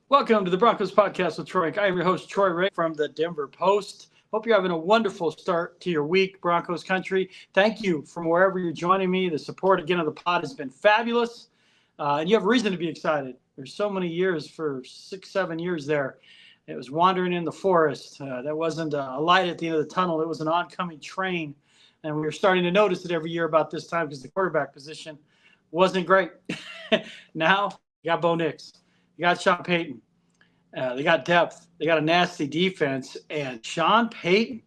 Welcome to the Broncos podcast with Troy Renck. I am your host, Troy Renck from the Denver Post. Hope you're having a wonderful start to your week, Broncos country. Thank you from wherever you're joining me. The support again of the pod has been fabulous, and you have reason to be excited. There's so many years, for 6-7 years there. It was wandering in the forest. That wasn't a light at the end of the tunnel. It was an oncoming train, and we were starting to notice it every year about this time because the quarterback position wasn't great. Now you got Bo Nix. You got Sean Payton. They got depth. They got a nasty defense. And Sean Payton,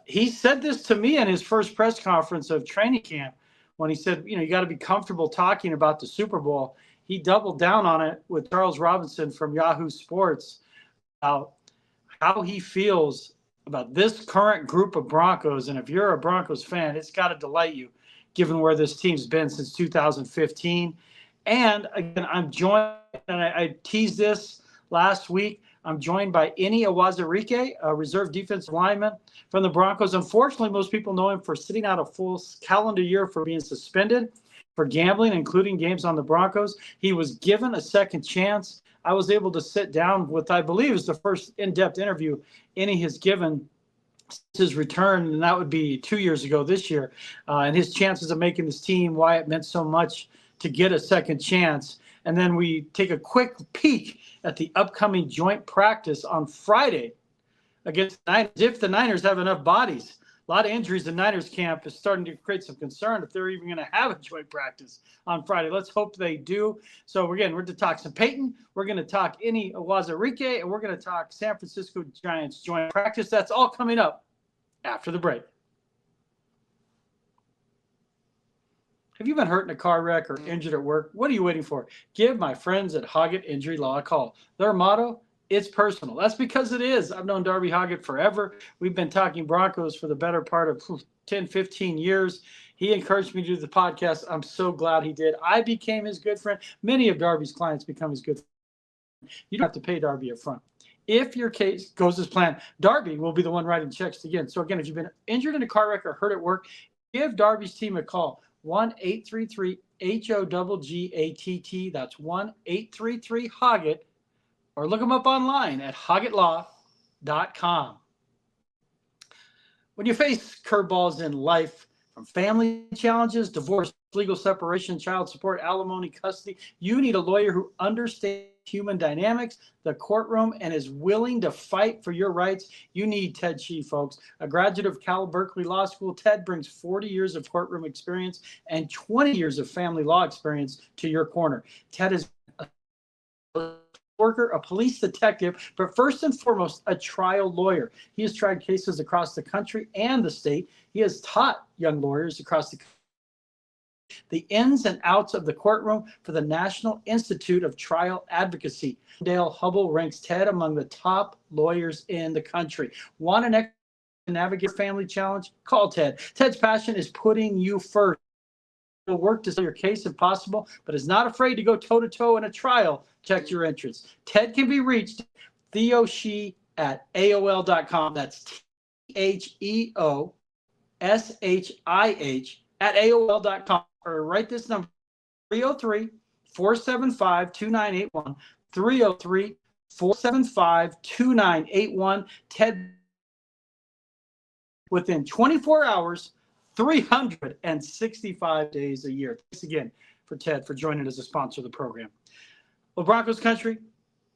he said this to me in his first press conference of training camp when he said, you got to be comfortable talking about the Super Bowl. He doubled down on it with Charles Robinson from Yahoo Sports about how he feels about this current group of Broncos. And if you're a Broncos fan, it's got to delight you, given where this team's been since 2015. And again, I'm joined, and I teased this last week. I'm joined by Enyi Uwazurike, a reserve defensive lineman from the Broncos. Unfortunately, most people know him for sitting out a full calendar year for being suspended for gambling, including games on the Broncos. He was given a second chance. I was able to sit down with, I believe, is the first in-depth interview Enyi has given since his return, and that would be 2 years ago this year. And his chances of making this team, why it meant so much to get a second chance. And then we take a quick peek at the upcoming joint practice on Friday against the Niners, if the Niners have enough bodies. A lot of injuries in Niners camp is starting to create some concern if they're even going to have a joint practice on Friday. Let's hope they do. So we're going to talk some Peyton. We're going to talk Enyi Uwazurike, and we're going to talk San Francisco Giants joint practice. That's all coming up after the break. Have you been hurt in a car wreck or injured at work? What are you waiting for? Give my friends at Hoggatt Injury Law a call. Their motto, it's personal. That's because it is. I've known Darby Hoggatt forever. We've been talking Broncos for the better part of 10, 15 years. He encouraged me to do the podcast. I'm so glad he did. I became his good friend. Many of Darby's clients become his good friend. You don't have to pay Darby up front. If your case goes as planned, Darby will be the one writing checks again. So again, if you've been injured in a car wreck or hurt at work, give Darby's team a call. 1-833-HOGGATT. That's 1-833-HOGGAT. Or look them up online at hoggattlaw.com. When you face curveballs in life, from family challenges, divorce, legal separation, child support, alimony, custody, you need a lawyer who understands human dynamics, the courtroom, and is willing to fight for your rights. You need Ted Shih, folks. A graduate of Cal Berkeley Law School, Ted brings 40 years of courtroom experience and 20 years of family law experience to your corner. Ted is a worker, a police detective, but first and foremost, a trial lawyer. He has tried cases across the country and the state. He has taught young lawyers across the ins and outs of the courtroom for the National Institute of Trial Advocacy. Dale Hubble ranks Ted among the top lawyers in the country. Want an expert to navigate your family challenge? Call Ted. Ted's passion is putting you first. He'll work to sell your case if possible, but is not afraid to go toe-to-toe in a trial. Check your entrance. Ted can be reached theoshih@aol.com. That's TheoShih@aol.com. Or write this number, 303-475-2981, 303-475-2981. Ted, within 24 hours, 365 days a year. Thanks again for Ted for joining as a sponsor of the program. Well, Broncos country,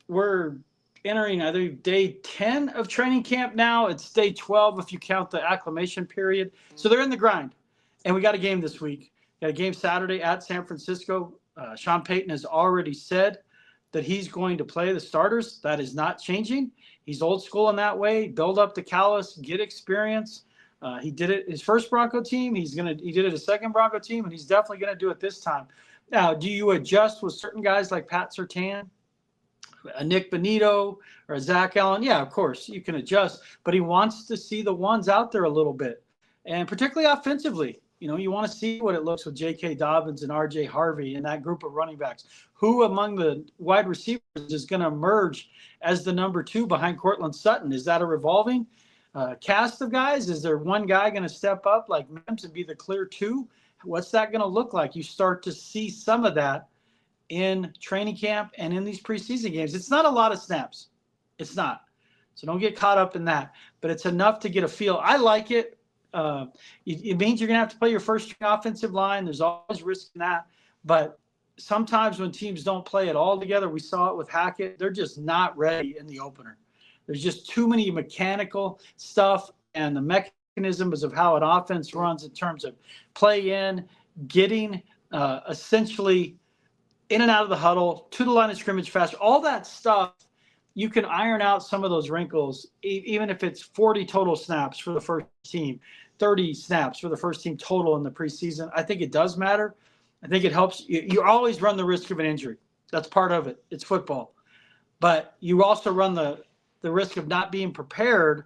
we're entering, I think, day 10 of training camp now. It's day 12 if you count the acclimation period. So they're in the grind. And we got a game this week. Got a game Saturday at San Francisco. Sean Payton has already said that he's going to play the starters. That is not changing. He's old school in that way. Build up the callus, get experience. He did it his first Bronco team. He did it his second Bronco team, and he's definitely going to do it this time. Now, do you adjust with certain guys like Pat Surtain, a Nick Bonito, or a Zach Allen? Yeah, of course, you can adjust. But he wants to see the ones out there a little bit, and particularly offensively. You want to see what it looks with J.K. Dobbins and R.J. Harvey and that group of running backs. Who among the wide receivers is going to emerge as the number 2 behind Cortland Sutton? Is that a revolving cast of guys? Is there one guy going to step up like Mims and be the clear 2? What's that going to look like? You start to see some of that in training camp and in these preseason games. It's not a lot of snaps. It's not. So don't get caught up in that. But it's enough to get a feel. I like it. It means you're going to have to play your first offensive line. There's always risk in that. But sometimes when teams don't play it all together, we saw it with Hoggatt, they're just not ready in the opener. There's just too many mechanical stuff and the mechanisms of how an offense runs in terms of play in, getting essentially in and out of the huddle, to the line of scrimmage fast, all that stuff. You can iron out some of those wrinkles, even if it's 40 total snaps for the first team, 30 snaps for the first team total in the preseason. I think it does matter. I think it helps. You always run the risk of an injury. That's part of it. It's football. But you also run the risk of not being prepared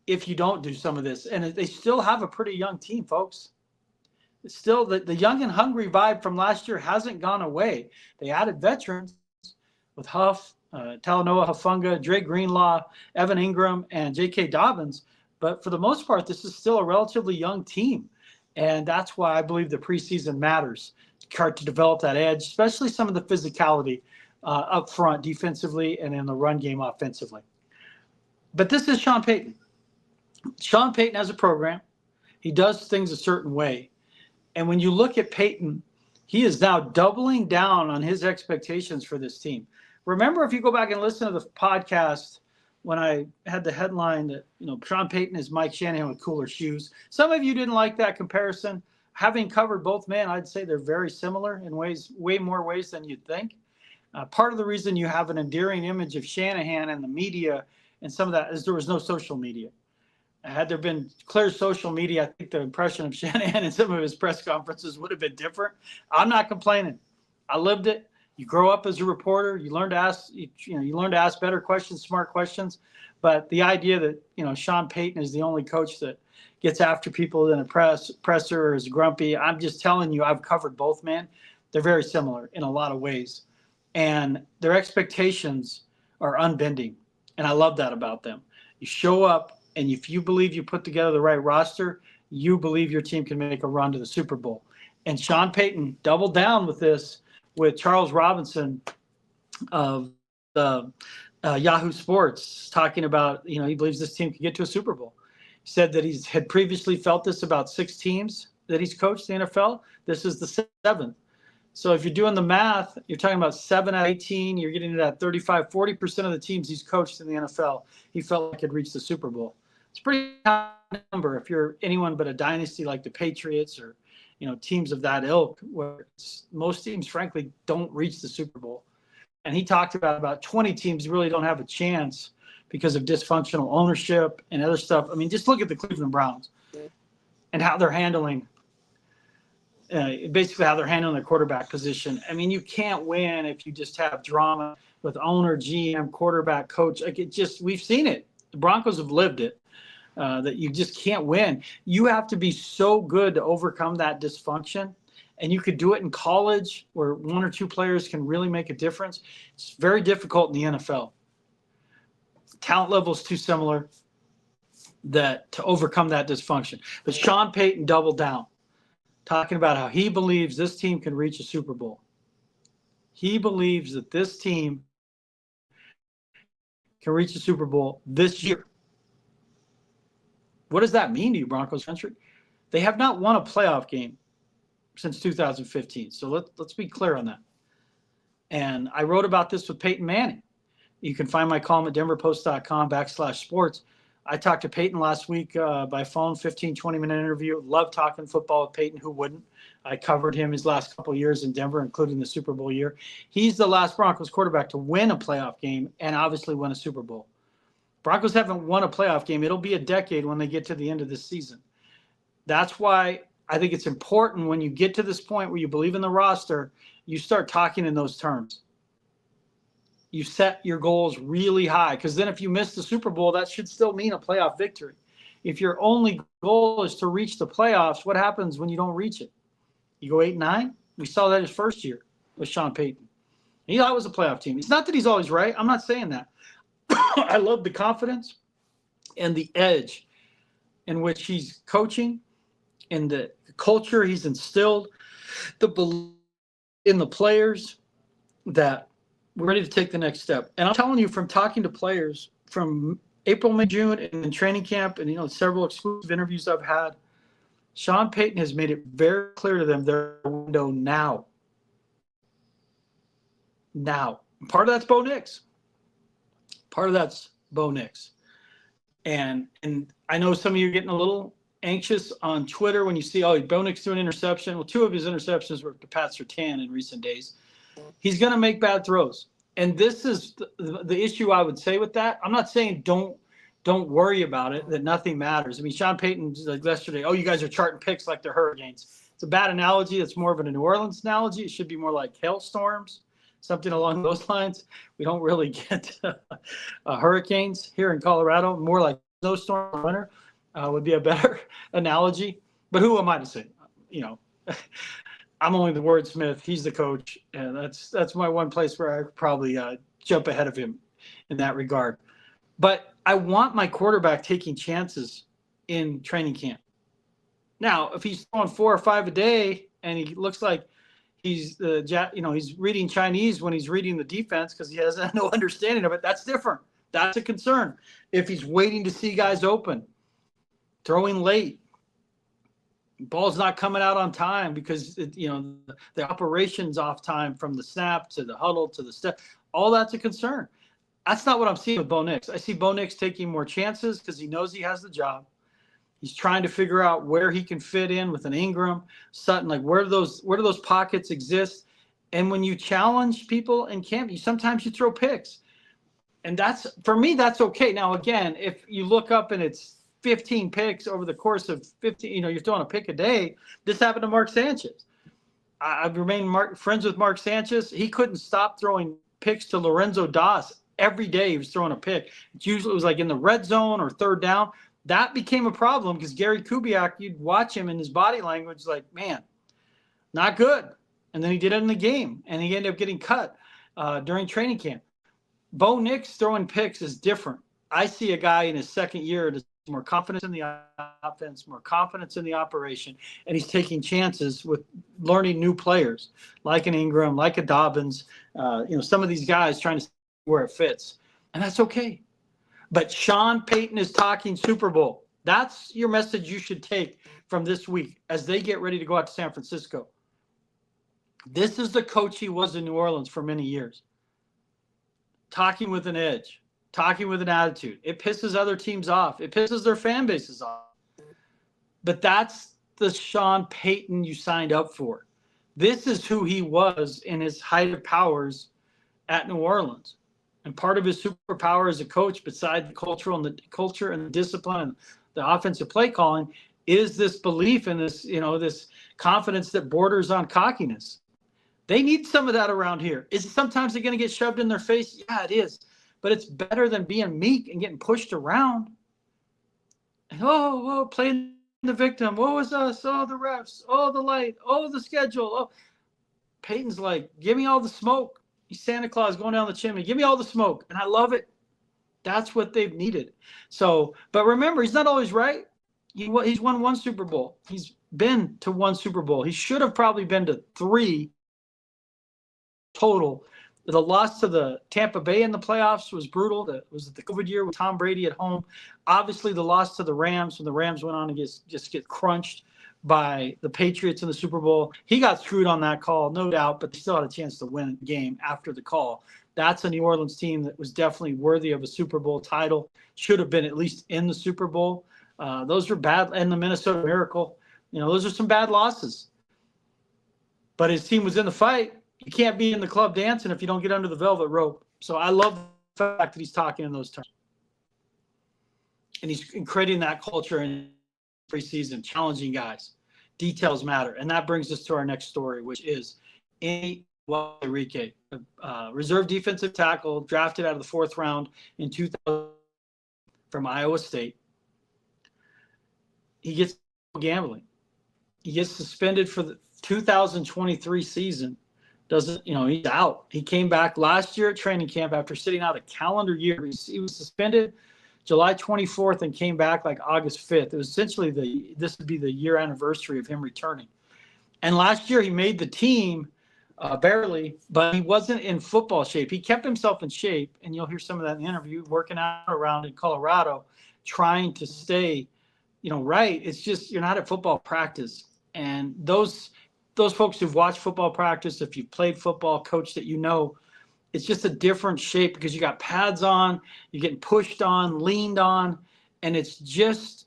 if you don't do some of this. And they still have a pretty young team, folks. It's still the young and hungry vibe from last year hasn't gone away. They added veterans with Huff, Talanoa Hufanga, Dre Greenlaw, Evan Ingram, and J.K. Dobbins. But for the most part, this is still a relatively young team. And that's why I believe the preseason matters to develop that edge, especially some of the physicality up front defensively and in the run game offensively. But this is Sean Payton. Sean Payton has a program. He does things a certain way. And when you look at Payton, he is now doubling down on his expectations for this team. Remember, if you go back and listen to the podcast when I had the headline that, Sean Payton is Mike Shanahan with cooler shoes. Some of you didn't like that comparison. Having covered both men, I'd say they're very similar in ways, way more ways than you'd think. Part of the reason you have an endearing image of Shanahan and the media and some of that is there was no social media. Had there been clear social media, I think the impression of Shanahan in some of his press conferences would have been different. I'm not complaining. I lived it. You grow up as a reporter. You learn to ask. You learn to ask better questions, smart questions. But the idea that Sean Payton is the only coach that gets after people in a presser or is grumpy. I'm just telling you, I've covered both, man. They're very similar in a lot of ways, and their expectations are unbending, and I love that about them. You show up. And if you believe you put together the right roster, you believe your team can make a run to the Super Bowl. And Sean Payton doubled down with this with Charles Robinson of Yahoo Sports talking about, he believes this team can get to a Super Bowl. He said that he had previously felt this about 6 teams that he's coached in the NFL. This is the 7th. So if you're doing the math, you're talking about 7 out of 18. You're getting to that 35, 40% of the teams he's coached in the NFL, he felt like could reach the Super Bowl. It's a pretty high number if you're anyone but a dynasty like the Patriots or, teams of that ilk, where most teams, frankly, don't reach the Super Bowl. And he talked about 20 teams really don't have a chance because of dysfunctional ownership and other stuff. I mean, just look at the Cleveland Browns and how they're handling basically how they're handling their quarterback position. I mean, you can't win if you just have drama with owner, GM, quarterback, coach. We've seen it. The Broncos have lived it, that you just can't win. You have to be so good to overcome that dysfunction. And you could do it in college where 1 or 2 players can really make a difference. It's very difficult in the NFL. Talent level is too similar to overcome that dysfunction. But Sean Payton doubled down, talking about how he believes this team can reach a Super Bowl. He believes that this team can reach a Super Bowl this year. What does that mean to you, Broncos country? They have not won a playoff game since 2015. So let's be clear on that. And I wrote about this with Peyton Manning. You can find my column at denverpost.com/sports. I talked to Peyton last week by phone, 15, 20-minute interview. Love talking football with Peyton. Who wouldn't? I covered him his last couple of years in Denver, including the Super Bowl year. He's the last Broncos quarterback to win a playoff game and obviously win a Super Bowl. Broncos haven't won a playoff game. It'll be a decade when they get to the end of this season. That's why I think it's important when you get to this point where you believe in the roster, you start talking in those terms. You set your goals really high, because then if you miss the Super Bowl, that should still mean a playoff victory. If your only goal is to reach the playoffs, what happens when you don't reach it? You go 8-9? We saw that his first year with Sean Payton. He thought it was a playoff team. It's not that he's always right. I'm not saying that. I love the confidence and the edge in which he's coaching and the culture he's instilled, the belief in the players that we're ready to take the next step. And I'm telling you, from talking to players from April, May, June, and in training camp, and several exclusive interviews I've had, Sean Payton has made it very clear to them their window now. Now, part of that's Bo Nix. And I know some of you are getting a little anxious on Twitter when you see, Bo Nix threw an interception. Well, 2 of his interceptions were to Pat Surtain in recent days. He's going to make bad throws. And this is the issue I would say with that. I'm not saying don't worry about it, that nothing matters. I mean, Sean Payton, like yesterday, you guys are charting picks like they're hurricanes. It's a bad analogy. It's more of a New Orleans analogy. It should be more like hailstorms, something along those lines. We don't really get hurricanes here in Colorado. More like snowstorm in winter would be a better analogy. But who am I to say? I'm only the wordsmith. He's the coach, and that's my one place where I could probably jump ahead of him in that regard. But I want my quarterback taking chances in training camp. Now, if he's throwing 4 or 5 a day and he looks like he's he's reading Chinese when he's reading the defense because he has no understanding of it, that's different. That's a concern. If he's waiting to see guys open, throwing late, ball's not coming out on time because the operation's off time from the snap to the huddle to the step, all that's a concern. That's not what I'm seeing with Bo Nix. I see Bo Nix taking more chances because he knows he has the job. He's trying to figure out where he can fit in with an Ingram, Sutton, like where do those pockets exist? And when you challenge people in camp, sometimes you throw picks. And for me, that's okay. Now, again, if you look up and it's 15 picks over the course of 15, you're throwing a pick a day. This happened to Mark Sanchez. I've remained friends with Mark Sanchez. He couldn't stop throwing picks to Lorenzo Doss. Every day he was throwing a pick. It was like in the red zone or third down. That became a problem because Gary Kubiak, you'd watch him in his body language like, man, not good. And then he did it in the game, and he ended up getting cut during training camp. Bo Nix throwing picks is different. I see a guy in his second year that's more confidence in the offense, more confidence in the operation, and he's taking chances with learning new players like an Ingram, like a Dobbins, some of these guys trying to see where it fits. And that's okay. But Sean Payton is talking Super Bowl. That's your message you should take from this week as they get ready to go out to San Francisco. This is the coach he was in New Orleans for many years. Talking with an edge, talking with an attitude. It pisses other teams off. It pisses their fan bases off. But that's the Sean Payton you signed up for. This is who he was in his height of powers at New Orleans. And part of his superpower as a coach, beside the culture and the discipline and the offensive play calling, is this belief in this, this confidence that borders on cockiness. They need some of that around here. Is it sometimes they're going to get shoved in their face? Yeah, it is. But it's better than being meek and getting pushed around. And, playing the victim. What was us? Oh, the refs. Oh, the light. Oh, the schedule. Oh, Peyton's like, give me all the smoke. He's Santa Claus going down the chimney. Give me all the smoke. And I love it. That's what they've needed. So, but remember, he's not always right. He's won 1 Super Bowl. He's been to 1 Super Bowl. He should have probably been to 3 total. The loss to the Tampa Bay in the playoffs was brutal. That was the COVID year with Tom Brady at home. Obviously, the loss to the Rams when the Rams went on to just get crunched by the Patriots in the Super Bowl. He got screwed on that call, no doubt, but they still had a chance to win the game after the call. That's a New Orleans team that was definitely worthy of a Super Bowl title. Should have been at least in the Super Bowl. Those were bad. And the Minnesota Miracle, those are some bad losses. But his team was in the fight. You can't be in the club dancing if you don't get under the velvet rope. So I love the fact that he's talking in those terms. And he's creating that culture in preseason, challenging guys. Details matter. And that brings us to our next story, which is Enyi Uwazurike, reserve defensive tackle, drafted out of the 4th round in 2000 from Iowa State. He gets gambling. He gets suspended for the 2023 season. He's out. He came back last year at training camp after sitting out a calendar year. He was suspended July 24th and came back like August 5th. It was essentially this would be the year anniversary of him returning. And last year he made the team barely, but he wasn't in football shape. He kept himself in shape, and you'll hear some of that in the interview, working out around in Colorado, trying to stay, right. It's just you're not at football practice. And those folks who've watched football practice, if you've played football, coached it, it's just a different shape because you got pads on, you're getting pushed on, leaned on, and it's just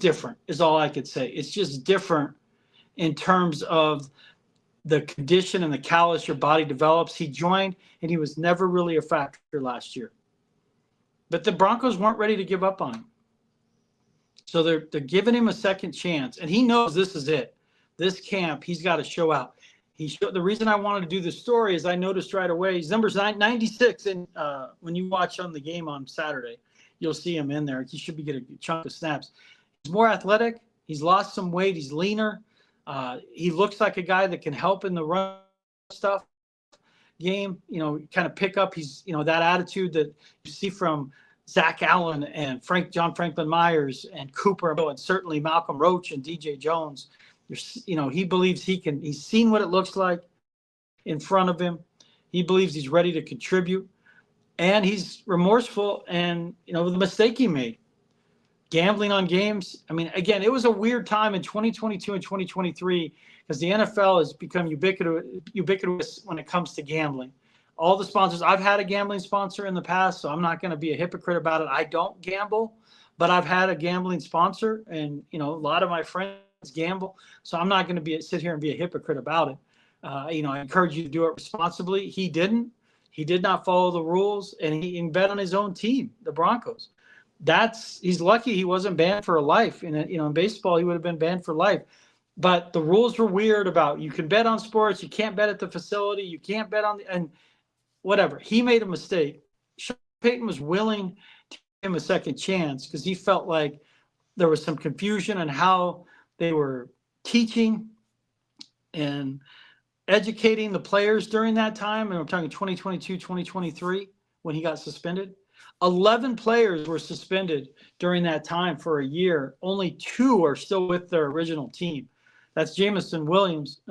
different is all I could say. It's just different in terms of the condition and the callus your body develops. He joined, and he was never really a factor last year. But the Broncos weren't ready to give up on him. So they're giving him a second chance, and he knows this is it. This camp, he's got to show out. The reason I wanted to do this story is I noticed right away he's number 96, and when you watch on the game on Saturday, you'll see him in there. He should be getting a chunk of snaps. He's more athletic. He's lost some weight. He's leaner. He looks like a guy that can help in the run stuff game. Kind of pick up. He's that attitude that you see from Zach Allen and John Franklin Myers and Cooper and certainly Malcolm Roach and DJ Jones. He believes he's seen what it looks like in front of him. He believes he's ready to contribute, and he's remorseful and, the mistake he made, gambling on games. I mean, again, it was a weird time in 2022 and 2023 because the NFL has become ubiquitous when it comes to gambling. All the sponsors, I've had a gambling sponsor in the past, so I'm not going to be a hypocrite about it. I don't gamble, but I've had a gambling sponsor, and, a lot of my friends gamble, so I'm not going to sit here and be a hypocrite about it. I encourage you to do it responsibly. He didn't. He did not follow the rules, and he bet on his own team, the Broncos. He's lucky he wasn't banned for life. In baseball, he would have been banned for life. But the rules were weird about you can bet on sports, you can't bet at the facility, you can't bet on and whatever. He made a mistake. Sean Payton was willing to give him a second chance because he felt like there was some confusion in how they were teaching and educating the players during that time. And I'm talking 2022, 2023, when he got suspended. 11 players were suspended during that time for a year. Only 2 are still with their original team. That's Jamison Williams,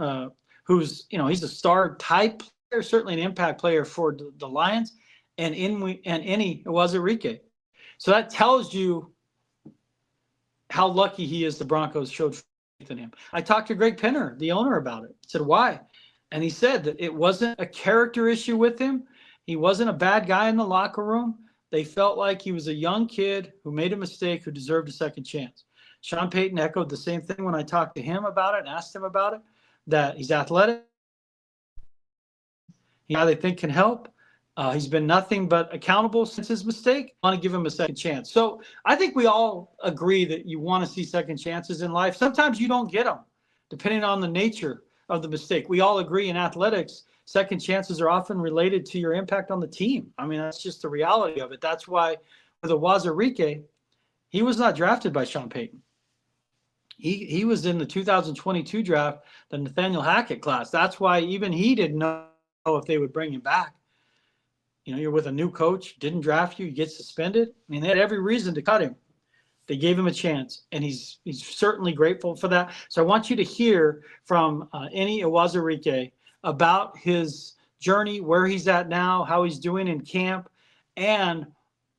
who's, he's a star type player, certainly an impact player for the Lions, and Enyi Uwazurike. So that tells you how lucky he is the Broncos showed faith in him. I talked to Greg Penner, the owner, about it. I said, why? And he said that it wasn't a character issue with him. He wasn't a bad guy in the locker room. They felt like he was a young kid who made a mistake, who deserved a second chance. Sean Payton echoed the same thing when I talked to him about it and asked him about it, that he's athletic. They think can help. He's been nothing but accountable since his mistake. I want to give him a second chance. So I think we all agree that you want to see second chances in life. Sometimes you don't get them, depending on the nature of the mistake. We all agree in athletics, second chances are often related to your impact on the team. I mean, that's just the reality of it. That's why with Uwazurike, he was not drafted by Sean Payton. He was in the 2022 draft, the Nathaniel Hackett class. That's why even he didn't know if they would bring him back. You're with a new coach, didn't draft you, you get suspended. I mean, they had every reason to cut him. They gave him a chance, and he's certainly grateful for that. So I want you to hear from Enyi Uwazurike about his journey, where he's at now, how he's doing in camp, and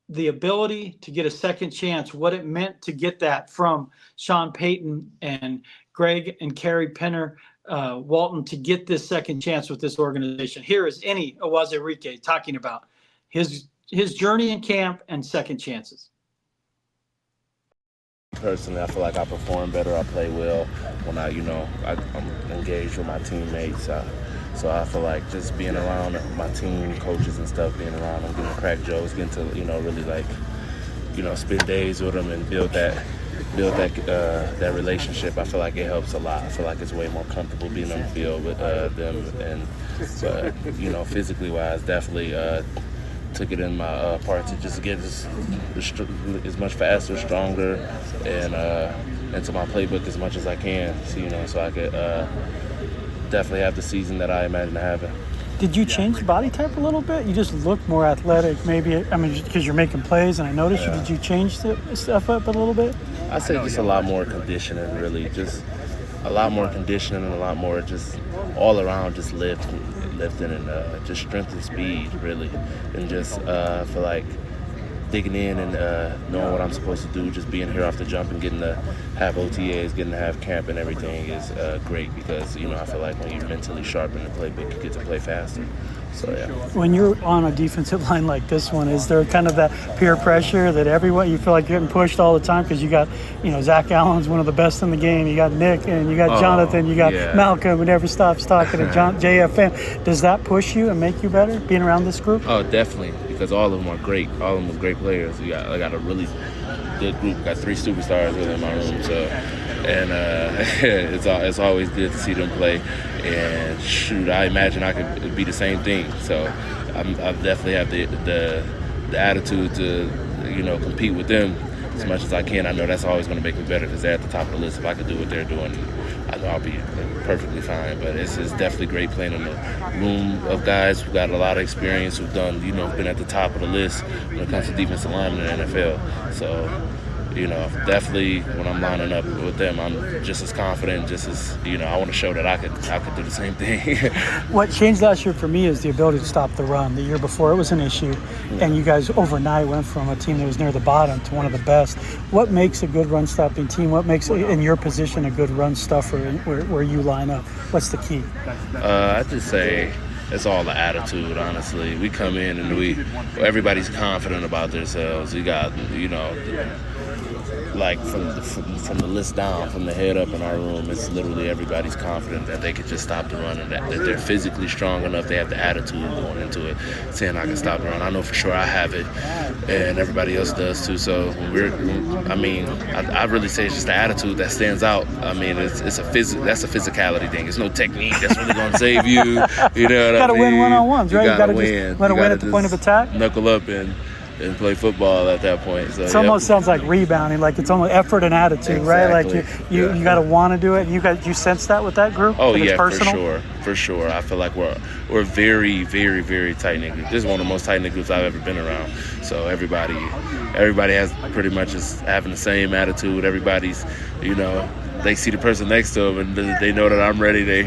the ability to get a second chance, what it meant to get that from Sean Payton and Greg and Kerry Penner, Walton, to get this second chance with this organization. Here is Enyi Uwazurike talking about his journey in camp and second chances. Personally, I feel like I perform better, I play well when I'm engaged with my teammates. So I feel like just being around my team, coaches and stuff, being around them, getting to crack jokes, getting to, really spend days with them and build that relationship. I feel like it helps a lot. I feel like it's way more comfortable being on the field with them, and physically wise, definitely took it in my part to just get as much faster, stronger, and into my playbook as much as I can. So I could definitely have the season that I imagine having. Did you change body type a little bit? You just look more athletic, maybe. I mean, because you're making plays, and I noticed you. Did you change the stuff up a little bit? I say just a lot more conditioning, really. Just a lot more conditioning and a lot more just all around just lifting and just strength and speed, really. And just feel like digging in and knowing what I'm supposed to do, just being here off the jump and getting to have OTAs, getting to have camp and everything is great because, I feel like when you're mentally sharp and play big, you get to play faster. So, yeah. When you're on a defensive line like this one, is there kind of that peer pressure that you feel like you're getting pushed all the time because you got, Zach Allen's one of the best in the game, you got Nick and you got Jonathan, you got Malcolm who never stops talking to JFM. Does that push you and make you better being around this group? Oh, definitely, because all of them are great. All of them are great players. I got a really good group. I got 3 superstars within my room, so it's always good to see them play. And shoot, I imagine I could be the same thing. So I definitely have the attitude to compete with them as much as I can. I know that's always going to make me better because they're at the top of the list. If I could do what they're doing, I know I'll be perfectly fine. But it's definitely great playing in a room of guys who got a lot of experience, who've done, been at the top of the list when it comes to defensive linemen in the NFL. So, definitely when I'm lining up with them, I'm just as confident, just as, I want to show that I could do the same thing. What changed last year for me is the ability to stop the run. The year before it was an issue, and you guys overnight went from a team that was near the bottom to one of the best. What makes a good run-stopping team? What makes, in your position, a good run stuffer where you line up? What's the key? I'd just say it's all the attitude, honestly. We come in and everybody's confident about themselves. We got, like from the list down, from the head up in our room, it's literally everybody's confident that they could just stop the run and that they're physically strong enough. They have the attitude going into it, saying I can stop the run. I know for sure I have it, and everybody else does too. So I really say it's just the attitude that stands out. I mean, that's a physicality thing. It's no technique that's really going to save you. You know what you got to win one-on-ones, right? You got to win. Want to win at the point of attack. Knuckle up and play football at that point. So it almost sounds like rebounding, like it's almost effort and attitude, exactly. Right? Like you got to want to do it. You sense that with that group? Oh, that yeah, it's personal? for sure. I feel like we're very, very, very tight-knit group. This is one of the most tight-knit groups I've ever been around. So everybody has pretty much is having the same attitude. Everybody's, they see the person next to them and they know that I'm ready. I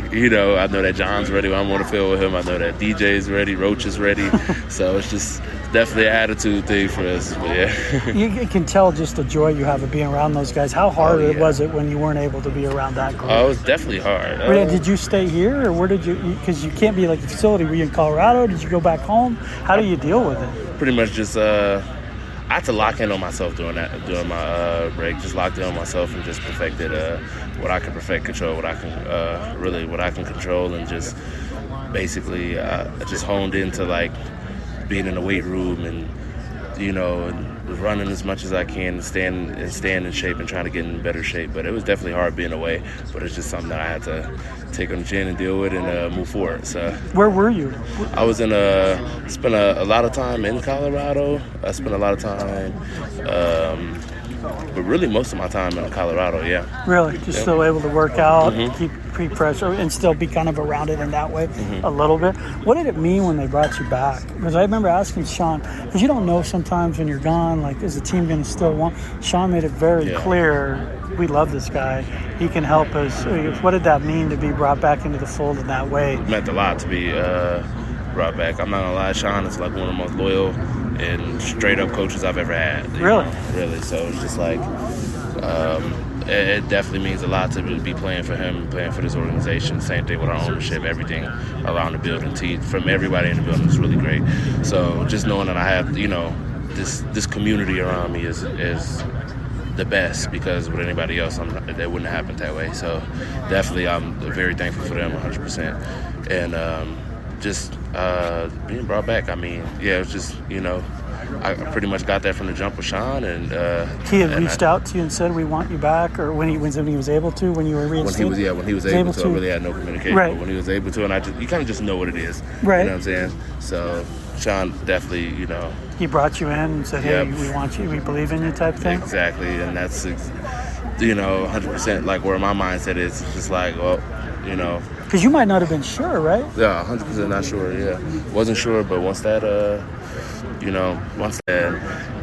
know that John's ready when I'm on the field with him. I know that DJ's ready, Roach is ready. So it's just definitely an attitude thing for us. But yeah. You can tell just the joy you have of being around those guys. How hard was it when you weren't able to be around that group? Oh, it was definitely hard. Did you stay here, or where did you? Because you can't be like the facility. Were you in Colorado? Did you go back home? How do you deal with it? Pretty much just I had to lock in on myself during my break. Just locked in on myself and just perfected what I can control, what I can control, and just basically just honed into like being in the weight room and running as much as I can and staying in shape and trying to get in better shape. But it was definitely hard being away. But it's just something that I had to take on the chin and deal with and move forward. So where were you? I was spent a lot of time in Colorado. I spent a lot of time, but really most of my time in Colorado. Yeah. Really, just still able to work out, keep pre-pressure, and still be kind of around it in that way a little bit. What did it mean when they brought you back? Because I remember asking Sean, because you don't know sometimes when you're gone, like, is the team going to still want? Sean made it very clear, we love this guy. He can help us. What did that mean to be brought back into the fold in that way? It meant a lot to be brought back. I'm not going to lie, Sean is like one of the most loyal and straight-up coaches I've ever had. Really? Really. So it's just like it definitely means a lot to be playing for him, playing for this organization. Same thing with our ownership, everything around the building. From everybody in the building is really great. So just knowing that I have, this community around me is the best, because with anybody else, that wouldn't have happened that way. So definitely I'm very thankful for them 100%. And just being brought back, it was just, I pretty much got that from the jump with Sean. And he had reached out to you and said, we want you back, or when he was able to, when you were reinstated? When he was able to. I really had no communication. Right. But when he was able to, and you kind of just know what it is. Right. You know what I'm saying? So Sean definitely, He brought you in and said, hey, we want you, we believe in you type thing? Exactly. And that's, 100% like where my mindset is. It's just like, well, Because you might not have been sure, right? Yeah, 100% not sure. Yeah, wasn't sure, but once that,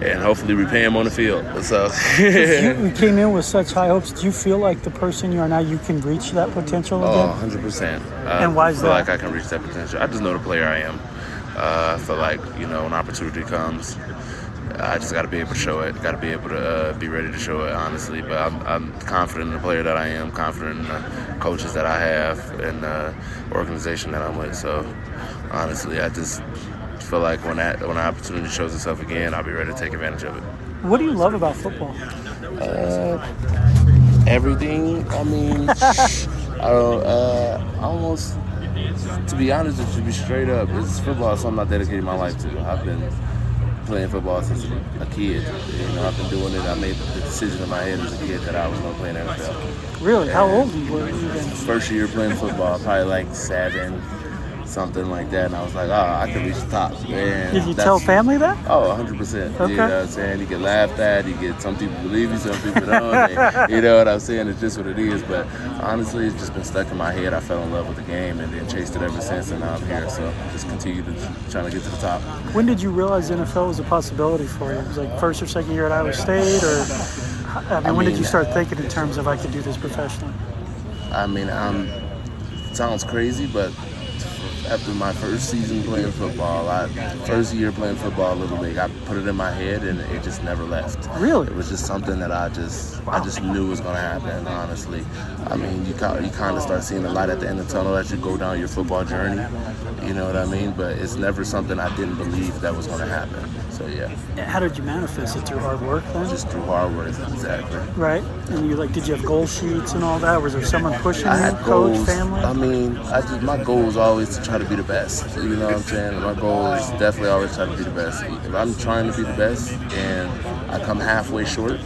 and hopefully repay him on the field. So you came in with such high hopes. Do you feel like the person you are now, you can reach that potential again? 100%. And why is that? I feel like I can reach that potential. I just know the player I am. I feel like, when opportunity comes, I just got to be able to show it. Got to be able to be ready to show it, honestly. But I'm confident in the player that I am, confident in the coaches that I have, and the organization that I'm with. So, honestly, I just feel like when the opportunity shows itself again, I'll be ready to take advantage of it. What do you love about football? Everything. I mean, almost, to be honest, to be straight up, it's football. Something I dedicated my life to. I've been playing football since a kid. I've been doing it. I made the decision in my head as a kid that I was going to play in the NFL. Really? How old were you then? First year playing football, probably like 7, something like that. And I was like, I can reach the top. And did you tell family that? Oh, 100%. Okay. You know what I'm saying? You get laughed at. Some people believe you, some people don't. You know what I'm saying? It's just what it is. But honestly, it's just been stuck in my head. I fell in love with the game and then chased it ever since. And now I'm here. So just continue to trying to get to the top. When did you realize the NFL was a possibility for you? It was like first or second year at Iowa State? Or when did you start thinking in terms of I could do this professionally? I mean, it sounds crazy, but after my first season playing football, first year playing football Little League, I put it in my head and it just never left. Really? It was just something that I just knew was going to happen, honestly. I mean, you kind of start seeing the light at the end of the tunnel as you go down your football journey. You know what I mean? But it's never something I didn't believe that was going to happen. So, yeah. How did you manifest it? Through hard work then? Just through hard work, exactly. Right? And did you have goal sheets and all that? Was there someone pushing you, had coach, goals. family? I mean, my goal was always to try to be the best. You know what I'm saying? My goal is definitely always try to be the best. If I'm trying to be the best and I come halfway short,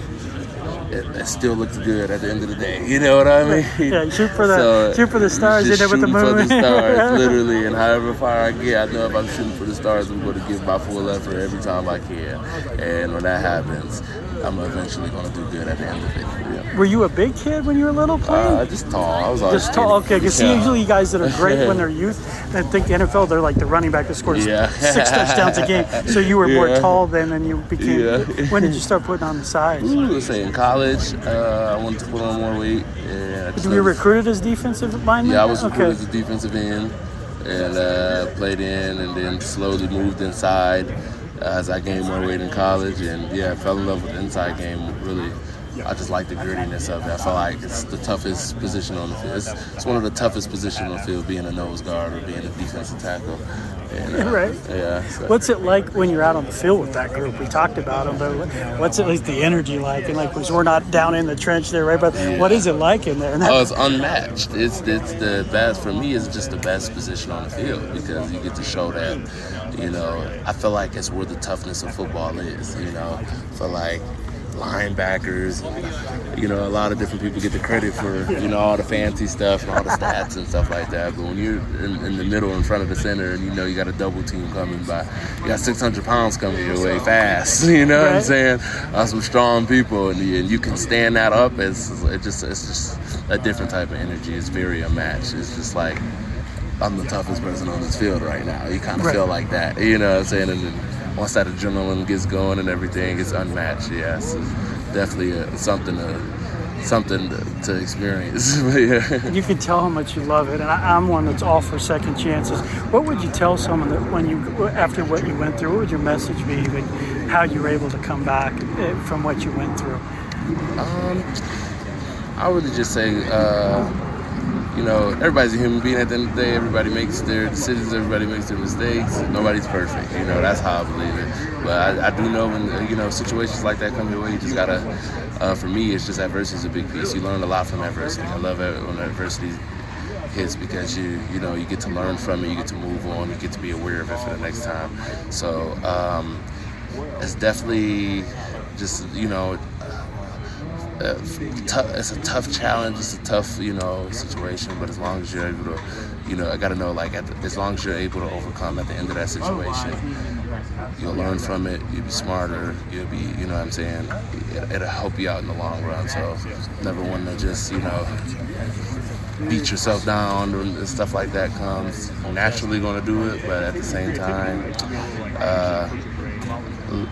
it still looks good at the end of the day. You know what I mean? Yeah, shoot for the stars, just in there with the moon. for the stars, literally. And however far I get, I know if I'm shooting for the stars, I'm going to give my full effort every time I can. And when that happens, I'm eventually going to do good at the end of it. Yeah. Were you a big kid when you were little playing? Just tall. I was always just tall. Okay, because yeah. usually you guys that are great when they're youth, I think the NFL, they're like the running back that scores 6 touchdowns a game. So you were more tall then, and you became. Yeah. When did you start putting on the size? Let's say in college, I wanted to put on more weight. Did you recruited as defensive lineman? Yeah, I was recruited as a defensive end and played in, and then slowly moved inside as I gained more weight in college, and I fell in love with the inside game. Really, I just like the grittiness of it. I feel like it's the toughest position on the field. It's one of the toughest positions on the field, being a nose guard or being a defensive tackle. And, right. Yeah. So. What's it like when you're out on the field with that group? We talked about them, but what's at least the energy like? And because we're not down in the trench there, right? But what is it like in there? It's unmatched. It's the best for me. It's just the best position on the field because you get to show that. I feel like it's where the toughness of football is. For like linebackers, a lot of different people get the credit for all the fancy stuff and all the stats and stuff like that, but when you're in the middle in front of the center and you got a double team coming by, you got 600 pounds coming your way fast, what I'm saying, some strong people, and you can stand that up. It's just a different type of energy. It's very unmatched. It's just like I'm the toughest person on this field right now. You kind of feel like that, you know what I'm saying? And then once that adrenaline gets going and everything, it's unmatched. Yeah, it's definitely something to experience. You can tell how much you love it, and I'm one that's all for second chances. What would you tell someone that after what you went through, what would your message be, like how you were able to come back from what you went through? I would just say, everybody's a human being at the end of the day. Everybody makes their decisions. Everybody makes their mistakes. Nobody's perfect. That's how I believe it. But I do know when, situations like that come your way, you just got to, for me, it's just adversity is a big piece. You learn a lot from adversity. I love it when adversity hits because you get to learn from it. You get to move on. You get to be aware of it for the next time. So it's definitely just, it's a tough challenge. It's a tough, situation. But as long as you're able to, I got to know, as long as you're able to overcome at the end of that situation, you'll learn from it. You'll be smarter. You'll be, what I'm saying, it'll help you out in the long run. So never want to just, beat yourself down and stuff like that comes. I'm naturally going to do it, but at the same time,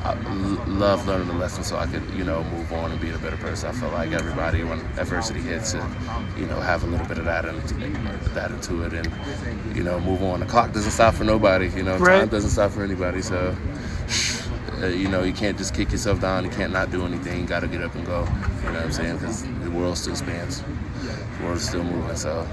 I love learning the lesson so I could, move on and be a better person. I feel like everybody, when adversity hits, have a little bit of that into it, and move on. The clock doesn't stop for nobody. Right. Time doesn't stop for anybody. So, you can't just kick yourself down. You can't not do anything. You got to get up and go. You know what I'm saying? Because the world still spins. The world is still moving. So.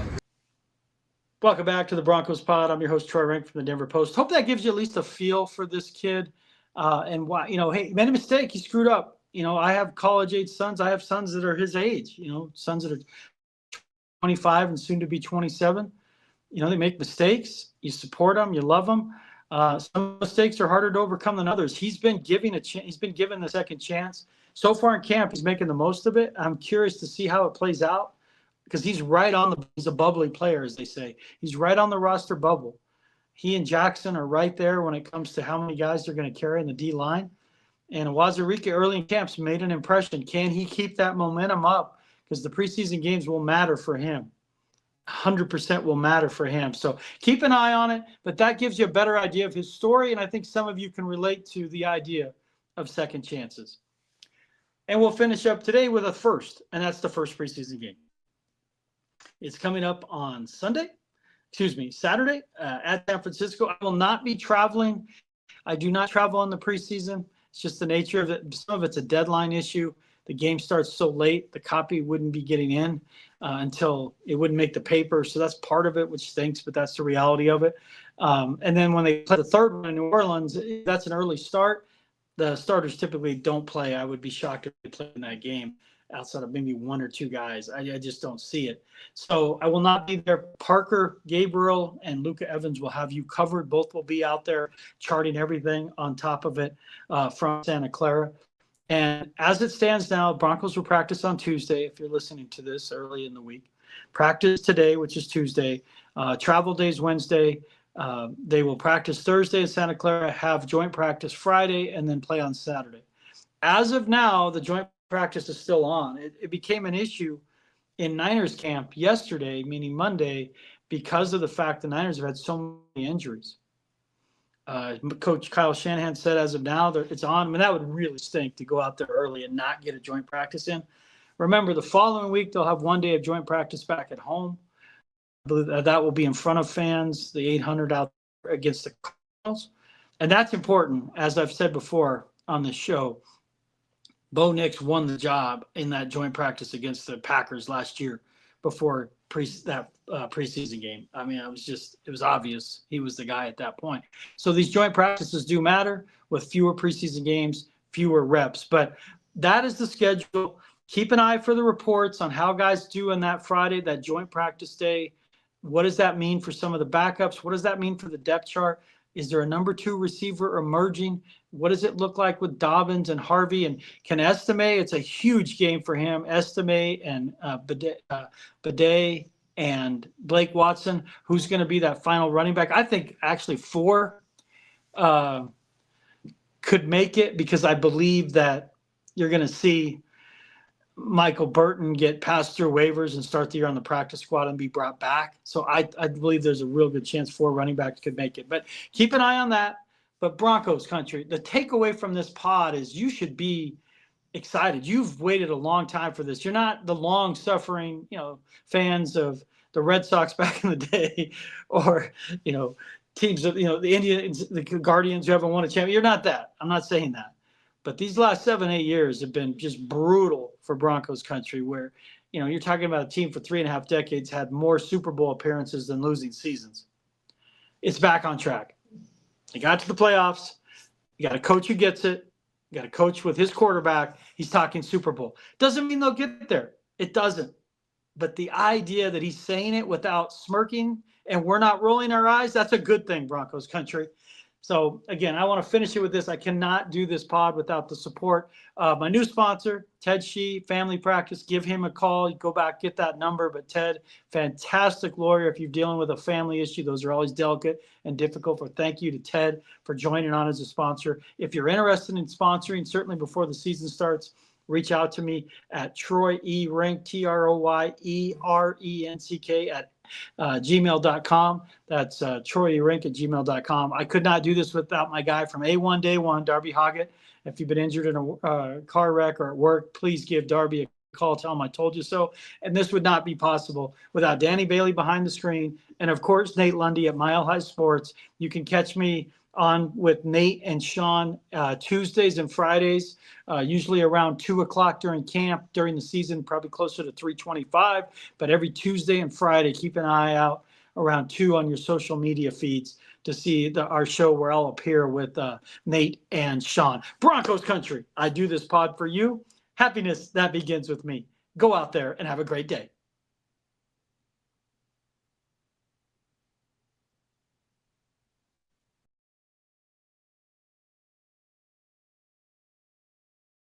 Welcome back to the Broncos pod. I'm your host, Troy Renck from the Denver Post. Hope that gives you at least a feel for this kid. And why, hey, he made a mistake. He screwed up. I have college-age sons. I have sons that are his age, sons that are 25 and soon to be 27. They make mistakes. You support them. You love them. Some mistakes are harder to overcome than others. He's been given he's been given the second chance. So far in camp, he's making the most of it. I'm curious to see how it plays out because he's he's a bubbly player, as they say. He's right on the roster bubble. He and Jackson are right there when it comes to how many guys they're going to carry in the D-line. And Uwazurike early in camps made an impression. Can he keep that momentum up? Because the preseason games will matter for him. 100% will matter for him. So keep an eye on it. But that gives you a better idea of his story. And I think some of you can relate to the idea of second chances. And we'll finish up today with a first. And that's the first preseason game. It's coming up on Saturday at San Francisco. I will not be traveling. I do not travel in the preseason. It's just the nature of it. Some of it's a deadline issue. The game starts so late, the copy wouldn't be getting in until it wouldn't make the paper. So that's part of it, which stinks, but that's the reality of it. And then when they play the third one in New Orleans, that's an early start. The starters typically don't play. I would be shocked if they played in that game outside of maybe one or two guys. I just don't see it. So I will not be there. Parker, Gabriel, and Luka Evans will have you covered. Both will be out there charting everything on top of it from Santa Clara. And as it stands now, Broncos will practice on Tuesday, if you're listening to this early in the week. Practice today, which is Tuesday. Travel days Wednesday. They will practice Thursday in Santa Clara, have joint practice Friday, and then play on Saturday. As of now, the joint practice is still on. It became an issue in Niners camp yesterday, meaning Monday, because of the fact the Niners have had so many injuries. Coach Kyle Shanahan said as of now that it's on. I mean, that would really stink to go out there early and not get a joint practice in. Remember, the following week, they'll have 1 day of joint practice back at home. I believe that will be in front of fans, the 800 out there against the Cardinals. And that's important, as I've said before on this show. Bo Nix won the job in that joint practice against the Packers last year before that preseason game. I mean, it was obvious he was the guy at that point. So these joint practices do matter with fewer preseason games, fewer reps. But that is the schedule. Keep an eye for the reports on how guys do on that Friday, that joint practice day. What does that mean for some of the backups? What does that mean for the depth chart? Is there a number 2 receiver emerging? What does it look like with Dobbins and Harvey? And can Estime, it's a huge game for him, Estime and Bidet and Blake Watson, who's going to be that final running back? I think actually 4 could make it because I believe that you're going to see Michael Burton get passed through waivers and start the year on the practice squad and be brought back. So I believe there's a real good chance 4 running backs could make it. But keep an eye on that. But Broncos country, the takeaway from this pod is you should be excited. You've waited a long time for this. You're not the long-suffering, fans of the Red Sox back in the day or, teams of, the Indians, the Guardians who haven't won a championship. You're not that. I'm not saying that. But these last 7-8 years have been just brutal for Broncos country where, you're talking about a team for 3.5 decades had more Super Bowl appearances than losing seasons. It's back on track. They got to the playoffs. You got a coach who gets it. You got a coach with his quarterback. He's talking Super Bowl. Doesn't mean they'll get there. It doesn't. But the idea that he's saying it without smirking and we're not rolling our eyes, that's a good thing, Broncos country. So, again, I want to finish it with this. I cannot do this pod without the support of my new sponsor, Ted Shih, Family Practice. Give him a call. You go back, get that number. But Ted, fantastic lawyer. If you're dealing with a family issue, those are always delicate and difficult. But thank you to Ted for joining on as a sponsor. If you're interested in sponsoring, certainly before the season starts, reach out to me at Troy E. Renck, TroyeRenck at gmail.com. That's TroyERenck@gmail.com. I could not do this without my guy from A1 Day One, Darby Hoggatt. If you've been injured in a car wreck or at work, please give Darby a call, tell him I told you so. And this would not be possible without Danny Bailey behind the screen. And of course, Nate Lundy at Mile High Sports. You can catch me on with Nate and Sean Tuesdays and Fridays, usually around 2 o'clock during camp. During the season, probably closer to 3:25. But every Tuesday and Friday, keep an eye out around 2 on your social media feeds to see our show where I'll appear with Nate and Sean. Broncos country, I do this pod for you. Happiness, that begins with me. Go out there and have a great day.